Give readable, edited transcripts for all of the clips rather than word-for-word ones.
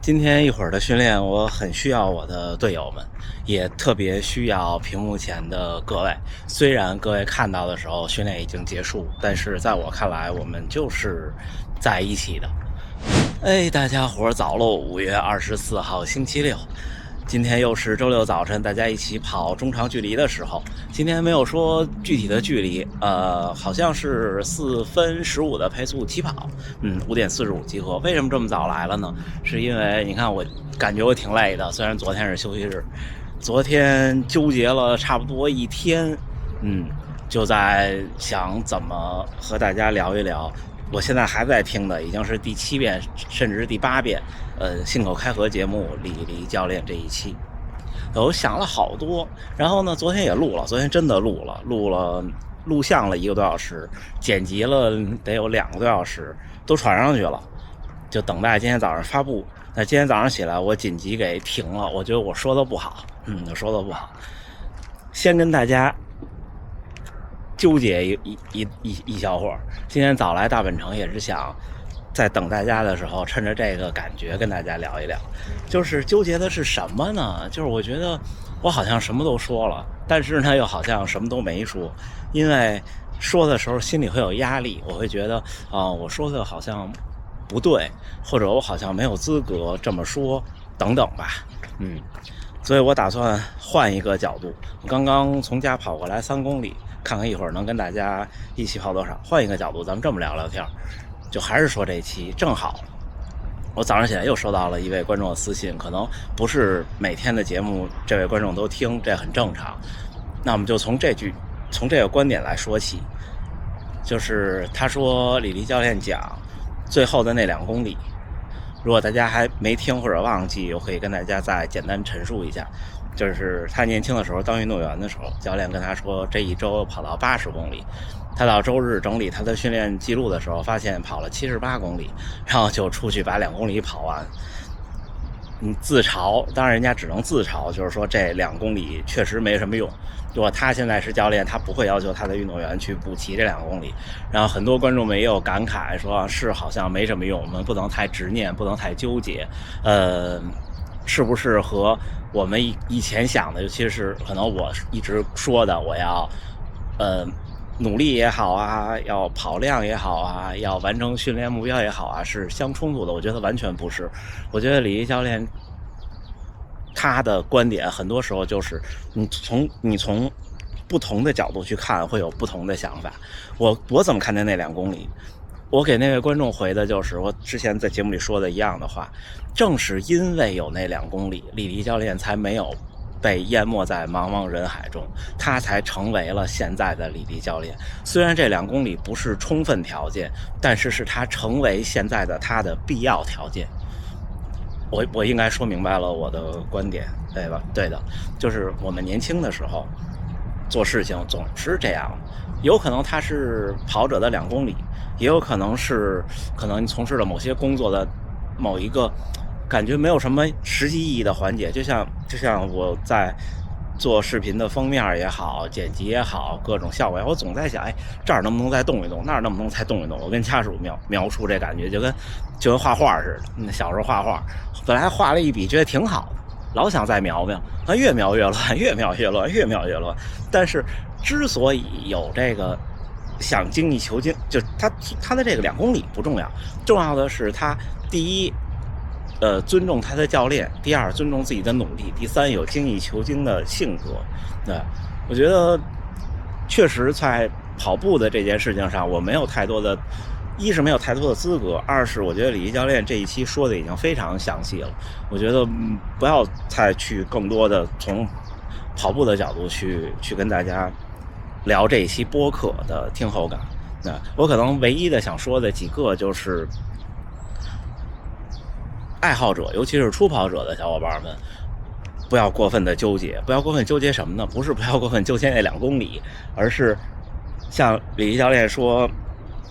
今天一会儿的训练，我很需要我的队友们，也特别需要屏幕前的各位。虽然各位看到的时候训练已经结束，但是在我看来，我们就是在一起的。大家伙早喽！5月24号星期六，今天又是周六早晨，大家一起跑中长距离的时候。今天没有说具体的距离，好像是4分15的配速起跑，5点45集合。为什么这么早来了呢？是因为你看我感觉我挺累的，虽然昨天是休息日，昨天纠结了差不多一天，就在想怎么和大家聊一聊。我现在还在听的已经是第7遍甚至是第8遍信口开河节目李教练这一期，我想了好多。然后呢，昨天也录了，昨天真的录像了1个多小时，剪辑了得有2个多小时，都传上去了，就等待今天早上发布。那今天早上起来我紧急给停了，我觉得我说的不好，我说的不好。先跟大家纠结一小会儿。今天早来大本城也是想在等大家的时候，趁着这个感觉跟大家聊一聊。就是纠结的是什么呢？就是我觉得我好像什么都说了，但是呢又好像什么都没说，因为说的时候心里会有压力，我会觉得我说的好像不对，或者我好像没有资格这么说等等吧。所以我打算换一个角度。我刚刚从家跑过来3公里，看看一会儿能跟大家一起跑多少。换一个角度，咱们这么聊聊天，就还是说这期正好我早上起来又收到了一位观众的私信，可能不是每天的节目这位观众都听，这很正常。那我们就从这个观点来说起，就是他说李教练讲最后的那2公里，如果大家还没听或者忘记，我可以跟大家再简单陈述一下。就是他年轻的时候当运动员的时候，教练跟他说这一周跑到80公里，他到周日整理他的训练记录的时候发现跑了78公里，然后就出去把2公里跑完。自嘲，当然人家只能自嘲，就是说这2公里确实没什么用。如果他现在是教练，他不会要求他的运动员去补齐这2公里。然后很多观众们也有感慨说，是好像没什么用，我们不能太执念，不能太纠结。是不是和我们以前想的，尤其是可能我一直说的，我要努力也好啊，要跑量也好啊，要完成训练目标也好啊，是相冲突的？我觉得完全不是。我觉得李教练他的观点很多时候就是你从不同的角度去看，会有不同的想法。我怎么看待那2公里？我给那位观众回的就是我之前在节目里说的一样的话，正是因为有那2公里，李教练才没有被淹没在茫茫人海中，他才成为了现在的李教练。虽然这2公里不是充分条件，但是是他成为现在的他的必要条件。我应该说明白了我的观点，对吧？对的，就是我们年轻的时候做事情总是这样，有可能他是跑者的2公里，也有可能是你从事了某些工作的某一个感觉没有什么实际意义的环节，就像我在做视频的封面也好，剪辑也好，各种效果也好，我总在想，这儿能不能再动一动，那儿能不能再动一动？我跟家属描述这感觉，就跟画画似的。小时候画画，本来画了一笔觉得挺好的，老想再描，越描越乱，越描越乱，越描越乱。但是之所以有这个想精益求精，就他的这个2公里不重要，重要的是他第一尊重他的教练，第2尊重自己的努力，第3有精益求精的性格。我觉得确实在跑步的这件事情上，我没有太多的，一是没有太多的资格，二是我觉得李教练这一期说的已经非常详细了。我觉得不要再去更多的从跑步的角度去跟大家聊这一期播客的听后感。我可能唯一的想说的几个就是爱好者，尤其是初跑者的小伙伴们，不要过分的纠结。不要过分纠结什么呢？不是不要过分纠结那2公里，而是像李教练说，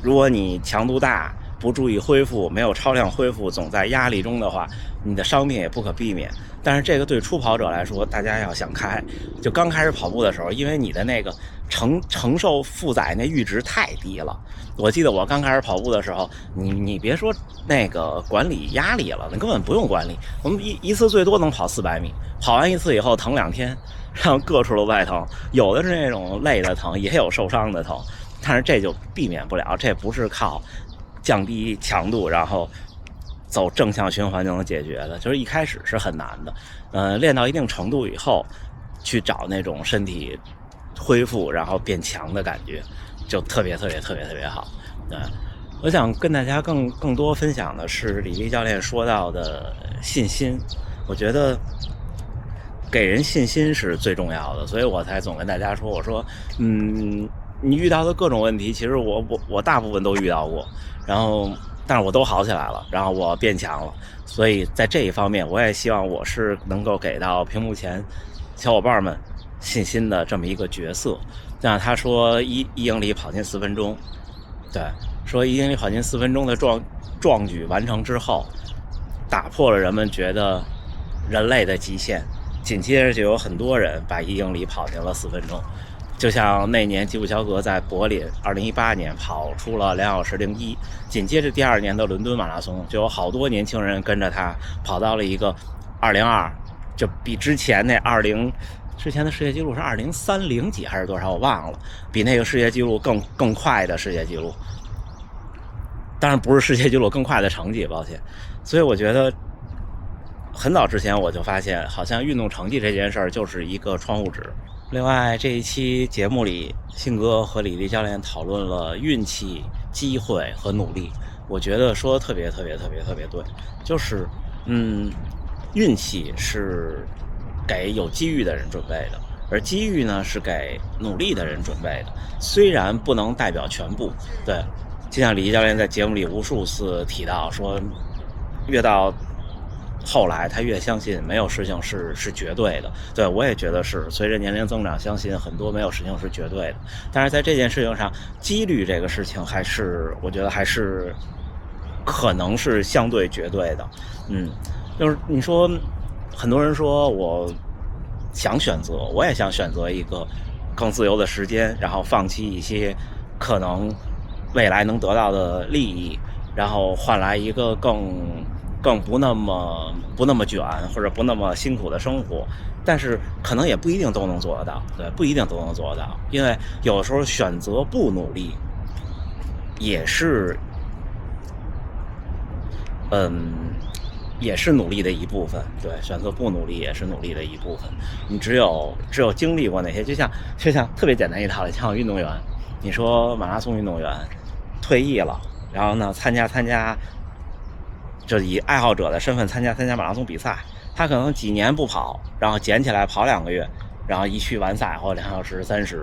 如果你强度大，不注意恢复，没有超量恢复，总在压力中的话，你的伤病也不可避免。但是这个对初跑者来说，大家要想开，就刚开始跑步的时候，因为你的那个承受负载那阈值太低了。我记得我刚开始跑步的时候，你别说那个管理压力了，你根本不用管理。我们一次最多能跑400米，跑完一次以后疼2天，然后各处都在疼，有的是那种累的疼，也有受伤的疼，但是这就避免不了，这不是靠降低强度然后走正向循环就能解决的，就是一开始是很难的，练到一定程度以后，去找那种身体恢复然后变强的感觉，就特别好。我想跟大家更多分享的是李丽教练说到的信心，我觉得给人信心是最重要的，所以我才总跟大家说，我说，你遇到的各种问题，其实我大部分都遇到过，然后但是我都好起来了，然后我变强了，所以在这一方面，我也希望我是能够给到屏幕前小伙伴们信心的这么一个角色。那他说一英里跑进4分钟，对，说1英里跑进4分钟的壮举完成之后，打破了人们觉得人类的极限，紧接着就有很多人把1英里跑进了4分钟。就像那年吉普乔格在柏林2018年跑出了2小时01，紧接着第2年的伦敦马拉松就有好多年轻人跟着他跑到了一个202，就比之前那之前的世界纪录是2030几还是多少我忘了，比那个世界纪录更快的世界纪录，当然不是世界纪录更快的成绩，抱歉。所以我觉得很早之前我就发现，好像运动成绩这件事儿就是一个窗户纸。另外这一期节目里，信哥和李丽教练讨论了运气、机会和努力，我觉得说的特别对，就是运气是给有机遇的人准备的，而机遇呢是给努力的人准备的，虽然不能代表全部。对，就像李丽教练在节目里无数次提到说，越到后来他越相信没有事情是绝对的。对，我也觉得是，随着年龄增长，相信很多没有事情是绝对的，但是在这件事情上，几率这个事情我觉得还是可能是相对绝对的。就是你说很多人说我想选择，我也想选择一个更自由的时间，然后放弃一些可能未来能得到的利益，然后换来一个更不那么卷或者不那么辛苦的生活，但是可能也不一定都能做得到。对，不一定都能做得到，因为有的时候选择不努力也是努力的一部分。对，选择不努力也是努力的一部分。你只有经历过那些，就像特别简单一套的，像运动员，你说马拉松运动员退役了，然后呢参加就以爱好者的身份参加马拉松比赛，他可能几年不跑，然后捡起来跑2个月，然后一去完赛后2小时30，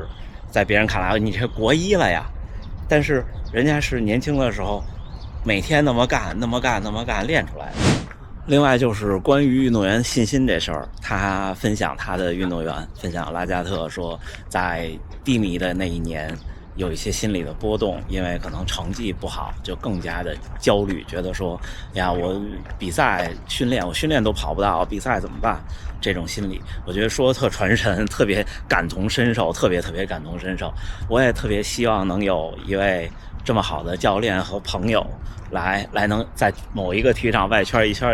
在别人看来你这国一了呀，但是人家是年轻的时候每天那么干练出来的。另外就是关于运动员信心这事儿，他分享他的运动员，分享拉加特说，在低迷的那一年有一些心理的波动，因为可能成绩不好，就更加的焦虑，觉得说呀，我比赛训练都跑不到，比赛怎么办？这种心理，我觉得说特传神，特别感同身受，特别感同身受。我也特别希望能有一位这么好的教练和朋友来能在某一个体育场外圈一圈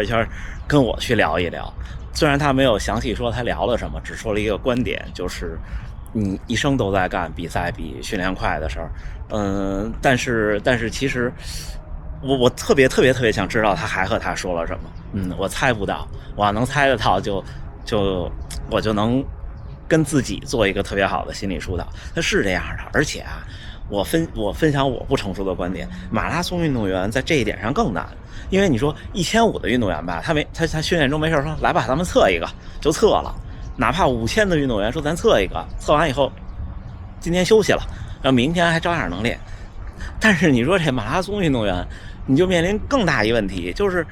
跟我去聊一聊。虽然他没有详细说他聊了什么，只说了一个观点，就是你一生都在干比赛比训练快的事儿。但是其实我特别想知道他还和他说了什么。我猜不到，我要能猜得到我就能跟自己做一个特别好的心理疏导。他是这样的，而且啊，我分享我不成熟的观点，马拉松运动员在这一点上更难。因为你说1500的运动员吧，他训练中没事说来吧，咱们测一个就测了，哪怕5000的运动员说咱测一个，测完以后今天休息了，然后明天还照样能练。但是你说这马拉松运动员，你就面临更大一问题，就是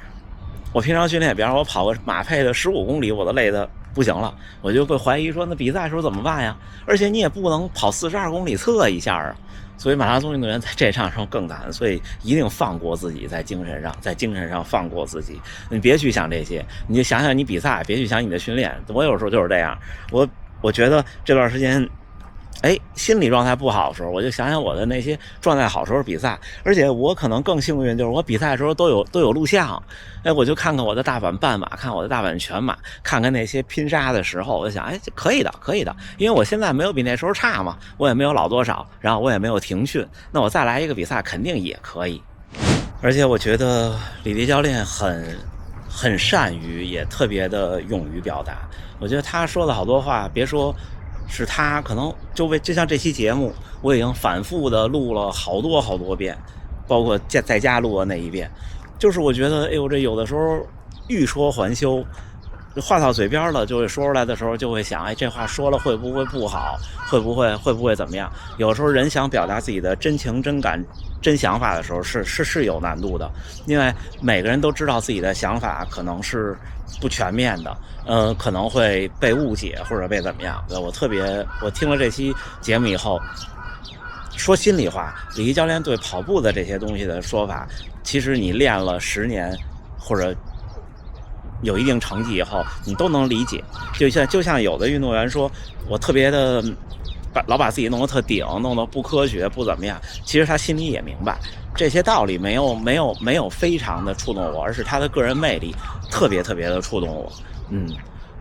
我平常训练，比方说我跑个马配的15公里，我都累得不行了，我就会怀疑说那比赛时候怎么办呀？而且你也不能跑42公里测一下啊。所以马拉松运动员在这场上更难，所以一定放过自己，在精神上放过自己。你别去想这些，你就想想你比赛，别去想你的训练。我有时候就是这样，我觉得这段时间心理状态不好的时候，我就想想我的那些状态好时候比赛，而且我可能更幸运，就是我比赛的时候都有录像，我就看看我的大阪半马，看我的大阪全马，看看那些拼杀的时候，我就想，可以的，因为我现在没有比那时候差嘛，我也没有老多少，然后我也没有停训，那我再来一个比赛肯定也可以。而且我觉得李迪教练很善于，也特别的勇于表达，我觉得他说的好多话，别说是他，可能就像这期节目，我已经反复的录了好多遍，包括在家录的那一遍，就是我觉得，这有的时候欲说还休，话到嘴边了，就会说出来的时候，就会想，这话说了会不会不好？会不会怎么样？有时候人想表达自己的真情真感真想法的时候，是有难度的，因为每个人都知道自己的想法可能是不全面的，可能会被误解或者被怎么样。我听了这期节目以后，说心里话，李毅教练对跑步的这些东西的说法，其实你练了10年或者有一定成绩以后，你都能理解。就像有的运动员说，我特别的老把自己弄得特顶，弄得不科学不怎么样，其实他心里也明白这些道理，没有非常的触动我，而是他的个人魅力特别的触动我。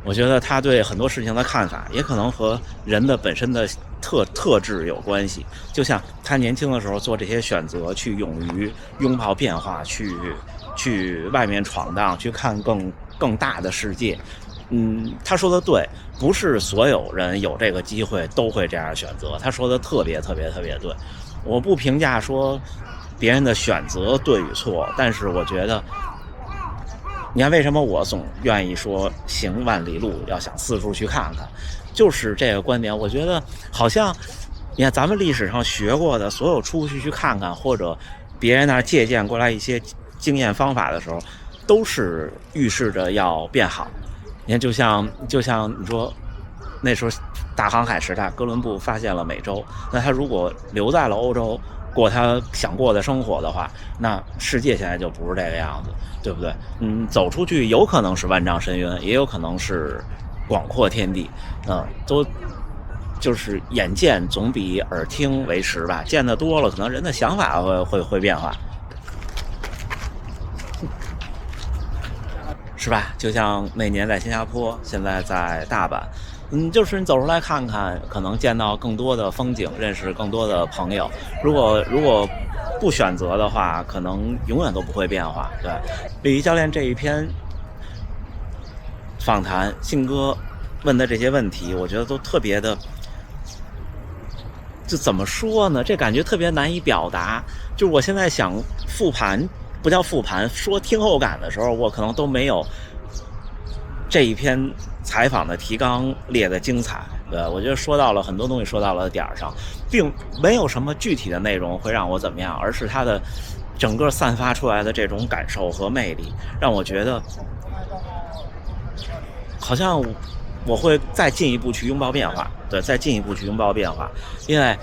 我觉得他对很多事情的看法也可能和人的本身的特质有关系，就像他年轻的时候做这些选择，去勇于拥抱变化，去外面闯荡，去看更大的世界。他说的对，不是所有人有这个机会都会这样选择，他说的特别对。我不评价说别人的选择对与错，但是我觉得，你看为什么我总愿意说行万里路，要想四处去看看，就是这个观点。我觉得好像你看咱们历史上学过的所有出去看看，或者别人那儿借鉴过来一些经验方法的时候，都是预示着要变好。你看就像你说那时候大航海时代，哥伦布发现了美洲，那他如果留在了欧洲过他想过的生活的话，那世界现在就不是这个样子，对不对？走出去有可能是万丈深渊，也有可能是广阔天地，都就是眼见总比耳听为实吧，见得多了，可能人的想法会变化，是吧？就像那年在新加坡，现在在大阪，就是你走出来看看，可能见到更多的风景，认识更多的朋友。如果不选择的话，可能永远都不会变化。对，李毅教练这一篇访谈，信哥问的这些问题，我觉得都特别的，就怎么说呢？这感觉特别难以表达。就是我现在想复盘，不叫复盘，说听后感的时候，我可能都没有这一篇采访的提纲列的精彩。对，我觉得说到了很多东西，说到了点上，并没有什么具体的内容会让我怎么样，而是它的整个散发出来的这种感受和魅力，让我觉得好像我会再进一步去拥抱变化。对，再进一步去拥抱变化，因为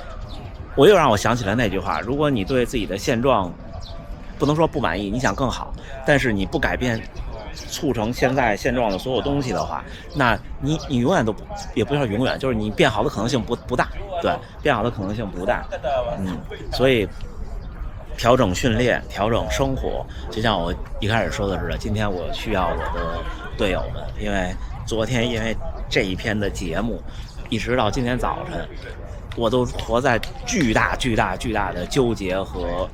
我又让我想起了那句话：如果你对自己的现状不能说不满意，你想更好，但是你不改变促成现在现状的所有东西的话，那你永远都也不要永远，就是你变好的可能性不大。对，变好的可能性不大。所以调整训练，调整生活，就像我一开始说的似的，今天我需要我的队友们，因为昨天因为这一篇的节目，一直到今天早晨，我都活在巨大的纠结和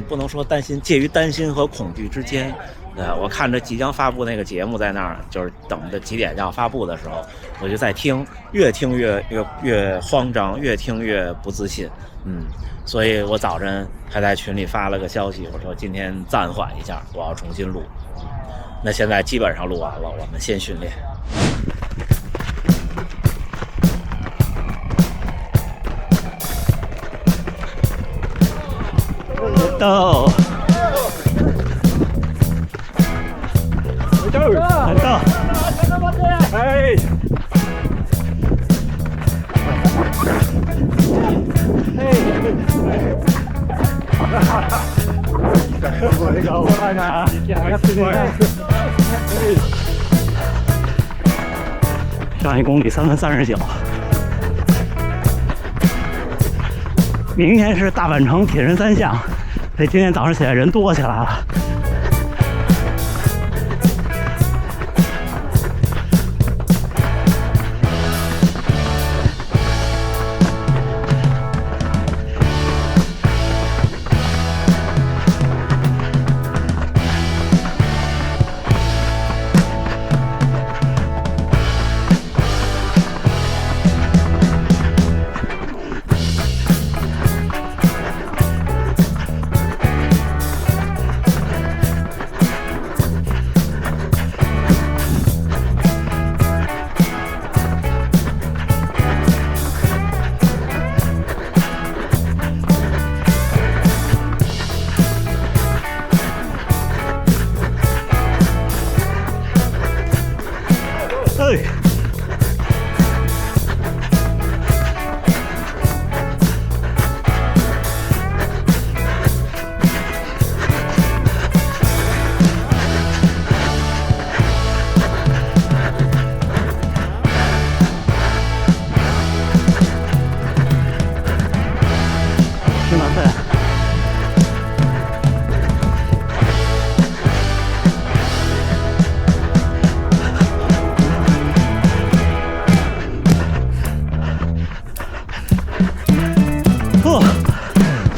不能说担心，介于担心和恐惧之间。我看着即将发布那个节目在那儿，就是等着几点要发布的时候，我就在听，越听越慌张，越听越不自信。所以我早晨还在群里发了个消息，我说今天暂缓一下，我要重新录。那现在基本上录完了，我们先训练。到，来到。嘿，我这个我看看啊，上1公里3分39。明天是大阪城铁人3项，所以今天早上起来人多起来了。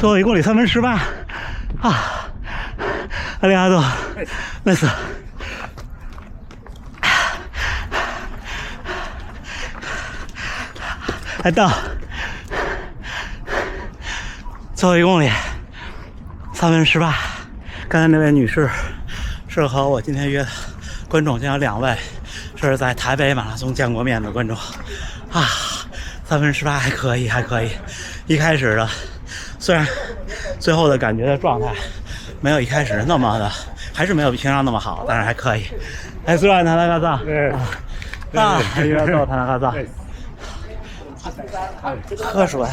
最后1公里3分18啊！阿里阿多，nice。还到最后1公里3分18。刚才那位女士是和我今天约的观众，将有2位是在台北马拉松见过面的观众啊。3分18还可以，还可以。一开始的虽然最后的感觉的状态没有一开始那么的，还是没有平常那么好，但是还可以。哎，虽然他那个啥，啊，一边走他那个啥，喝水。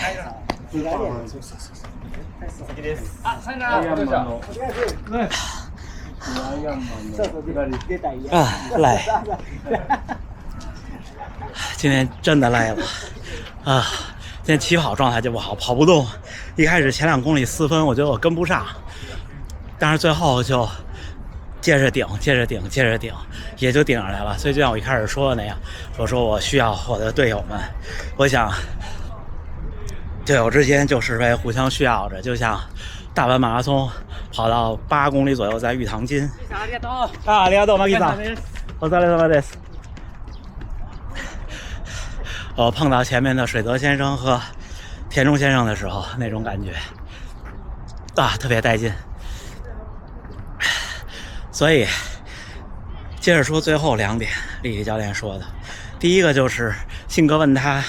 啊，累。今天真的累了啊！今天起跑状态就不好，跑不动。一开始前2公里4分，我觉得我跟不上，但是最后就接着顶，也就顶上来了。所以就像我一开始说的那样，我说我需要我的队友们，我想队友之间就是会互相需要着，就像大阪马拉松跑到8公里左右，在玉堂金。ありがとう、マギさん。お疲れ様です。我碰到前面的水泽先生和田中先生的时候，那种感觉啊，特别带劲。所以接着说最后2点，丽丽教练说的，第一个就是信哥问他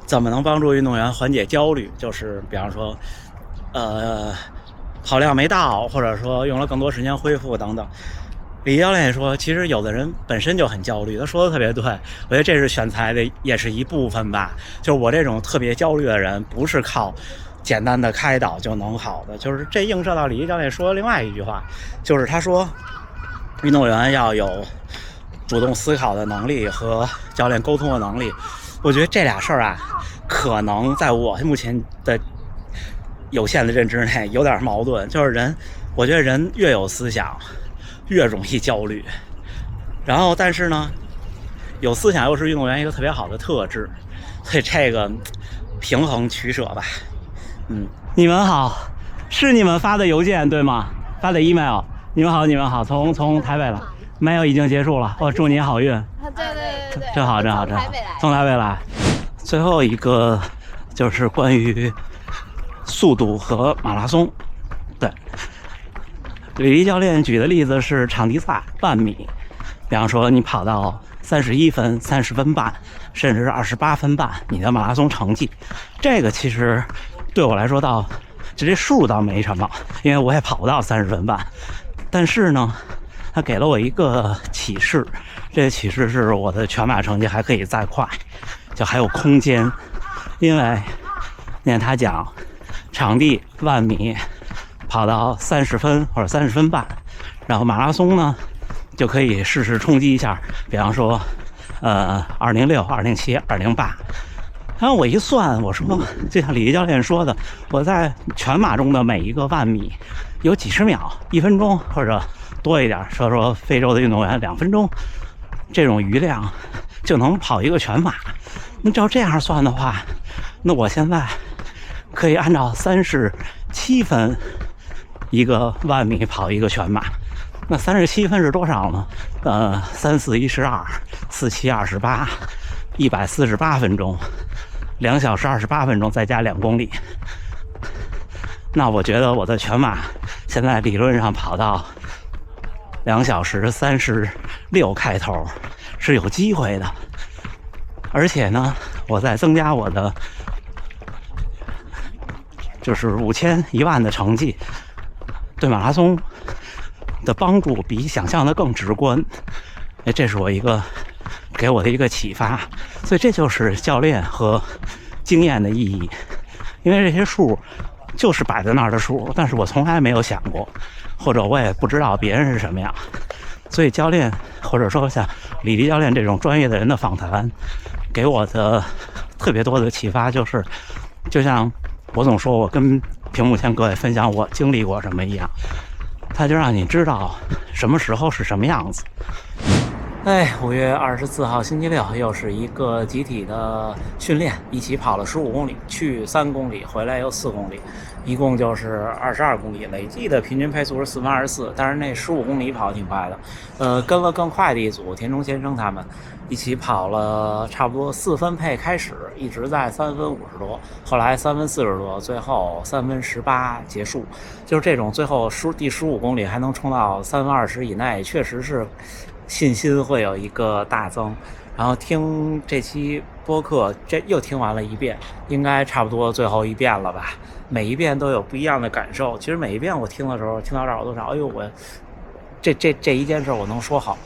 怎么能帮助运动员缓解焦虑，就是比方说跑量没到，或者说用了更多时间恢复等等。李教练也说，其实有的人本身就很焦虑，他说的特别对，我觉得这是选材的也是一部分吧。就是我这种特别焦虑的人，不是靠简单的开导就能好的，就是这映射到李教练说的另外一句话，就是他说运动员要有主动思考的能力和教练沟通的能力。我觉得这俩事儿啊，可能在我目前的有限的认知内有点矛盾，就是人，我觉得人越有思想越容易焦虑，然后但是呢，有思想又是运动员一个特别好的特质，所以这个平衡取舍吧。你们好，是你们发的邮件对吗？发的 email。你们好，你们好，从台北来，没有，已经结束了。我祝你好运。对，真好，真好，真好。从台北来。最后一个就是关于速度和马拉松。对。李丽教练举的例子是场地赛10000米，比方说你跑到31分、30分半，甚至是28分半，你的马拉松成绩，这个其实对我来说这数倒没什么，因为我也跑不到30分半。但是呢，他给了我一个启示，这其实是我的全马成绩还可以再快，就还有空间。因为你看他讲场地10000米跑到30分或者30分半，然后马拉松呢就可以试试冲击一下，比方说206、207、208。然后我一算，我说就像李毅教练说的，我在全马中的每一个10000米有几十秒、1分钟或者多一点，说非洲的运动员2分钟这种余量就能跑一个全马。那照这样算的话，那我现在可以按照37分一个10000米跑一个全马。那37分是多少呢？34、12、47、28。148分钟，2小时28分钟，再加2公里。那我觉得我的全马现在理论上跑到2小时36开头是有机会的。而且呢，我在增加我的就是5000、10000的成绩，对马拉松的帮助比想象的更直观。这是我给我的一个启发。所以这就是教练和经验的意义。因为这些数就是摆在那儿的数，但是我从来没有想过，或者我也不知道别人是什么样。所以教练或者说像李丽教练这种专业的人的访谈给我的特别多的启发，就是就像我总说我跟屏幕前各位分享我经历过什么一样，他就让你知道什么时候是什么样子。5月24号星期六，又是一个集体的训练，一起跑了15公里，去3公里，回来又4公里，一共就是22公里，累计的平均配速是4分24，但是那15公里跑得挺快的。跟了更快的一组，田中先生他们一起跑了差不多4分配开始，一直在3分50多，后来3分40多，最后3分18结束。就是这种最后第15公里还能冲到3分20以内，确实是信心会有一个大增。然后听这期播客，这又听完了一遍，应该差不多最后一遍了吧。每一遍都有不一样的感受。其实每一遍我听的时候，听到这儿我都想，哎呦，我这一件事我能说好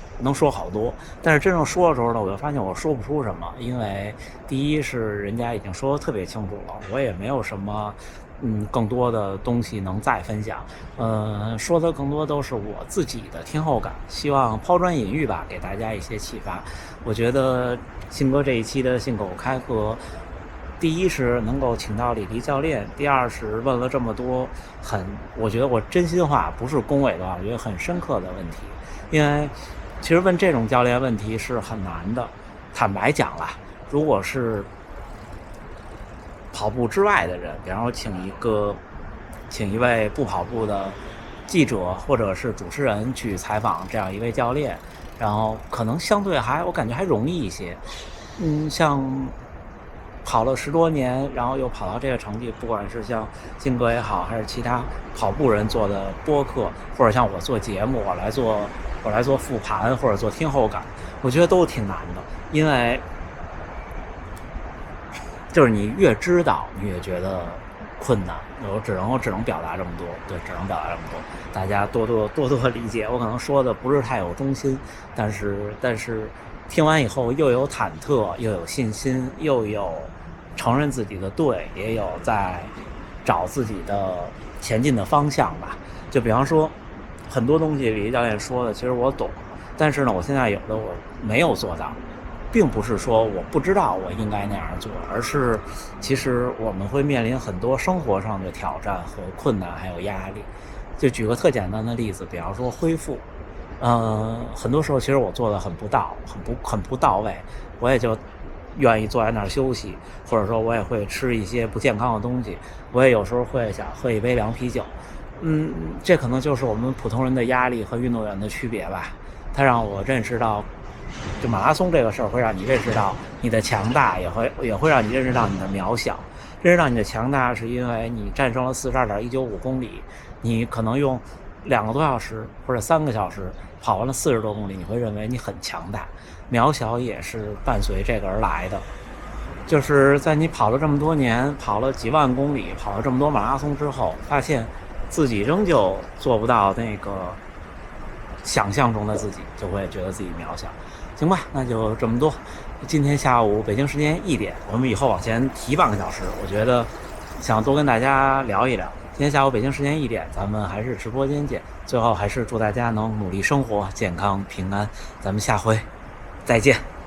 多。但是真正说的时候呢，我就发现我说不出什么，因为第一是人家已经说得特别清楚了，我也没有什么更多的东西能再分享。说的更多都是我自己的听后感，希望抛砖引玉吧，给大家一些启发。我觉得信哥这一期的信口开河，第一是能够请到李黎教练，第二是问了这么多我觉得我真心话，不是恭维的话，我觉得很深刻的问题。因为其实问这种教练问题是很难的。坦白讲啦，如果是跑步之外的人，比方说请一位不跑步的记者或者是主持人去采访这样一位教练，然后可能相对我感觉还容易一些。像跑了10多年，然后又跑到这个成绩，不管是像金哥也好，还是其他跑步人做的播客，或者像我做节目，我来做复盘或者做听后感，我觉得都挺难的。因为就是你越知道，你越觉得困难。我只能表达这么多，对，只能表达这么多，大家多多理解。我可能说的不是太有中心，但是听完以后又有忐忑，又有信心，又有承认自己的对，也有在找自己的前进的方向吧。就比方说很多东西李教练说的其实我懂，但是呢我现在有的我没有做到，并不是说我不知道我应该那样做，而是其实我们会面临很多生活上的挑战和困难还有压力。就举个特简单的例子，比方说恢复，很多时候其实我做的很不到位，我也就愿意坐在那儿休息，或者说我也会吃一些不健康的东西，我也有时候会想喝一杯凉啤酒。这可能就是我们普通人的压力和运动员的区别吧。它让我认识到，就马拉松这个事儿会让你认识到你的强大，也会让你认识到你的渺小。认识到你的强大是因为你战胜了42.195公里，你可能用2个多小时或者3个小时跑完了40多公里，你会认为你很强大。渺小也是伴随这个而来的，就是在你跑了这么多年，跑了几万公里，跑了这么多马拉松之后，发现自己仍旧做不到那个想象中的自己，就会觉得自己渺小。行吧，那就这么多。今天下午北京时间1点，我们以后往前提半个小时，我觉得想多跟大家聊一聊。今天下午北京时间1点，咱们还是直播间见。最后还是祝大家能努力生活，健康平安。咱们下回再见。